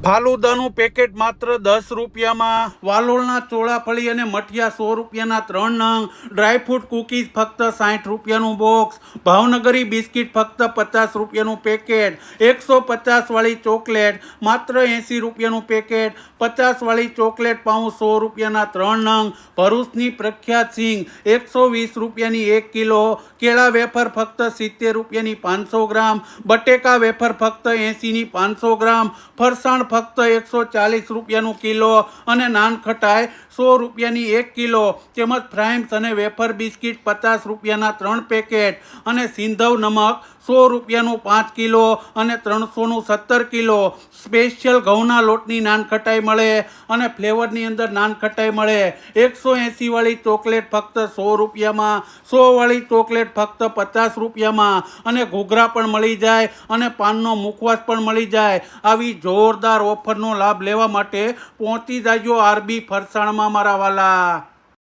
ફાલુદાનું packet માત્ર 10 રૂપિયામાં, વાલોળના ચોળાફળી અને મઠિયા 100 રૂપિયાના 3 નંગ, ડ્રાયફ્રૂટ કૂકીઝ ફક્ત 60 રૂપિયાનું બોક્સ, ભાવનગરી બિસ્કિટ ફક્ત 50 રૂપિયાનું પેકેટ, 150 વાળી ચોકલેટ માત્ર 80 રૂપિયાનું પેકેટ, 50 વાળી ચોકલેટ પાઉં 100 રૂપિયાના 3 નંગ, ભરૂચની પ્રખ્યાત સિંગ 120 રૂપિયાની 1 કિલો, કેળા વેફર ફક્ત 70 રૂપિયાની 500 ગ્રામ, બટેકા વેફર ફક્ત 80ની 500 ગ્રામ, ફરસાણ ફક્ત 140 રૂપિયાનું કિલો અને નાનખટાઈ 100 રૂપિયાની 1 કિલો, તેમજ ફ્રાઇમ્સ અને વેફર બિસ્કિટ 50 રૂપિયાના 3 પેકેટ અને સિંધવ નમક 100 રૂપિયાનું 5 કિલો અને 300નું 17 કિલો. સ્પેશિયલ ઘઉંના લોટની નાનખટાઈ મળે અને ફ્લેવરની અંદર નાનખટાઈ મળે. 180 વાળી ચોકલેટ ફક્ત 100 રૂપિયામાં, 100 વાળી ચોકલેટ ફક્ત 50 રૂપિયામાં અને ઘૂઘરા પણ મળી જાય અને પાનનો મુખવાસ પણ મળી જાય. આવી જોરદાર ઓફરનો લાભ લેવા માટે પહોંચી જાજો આરબી ફરસાણમાં મારા વાલા.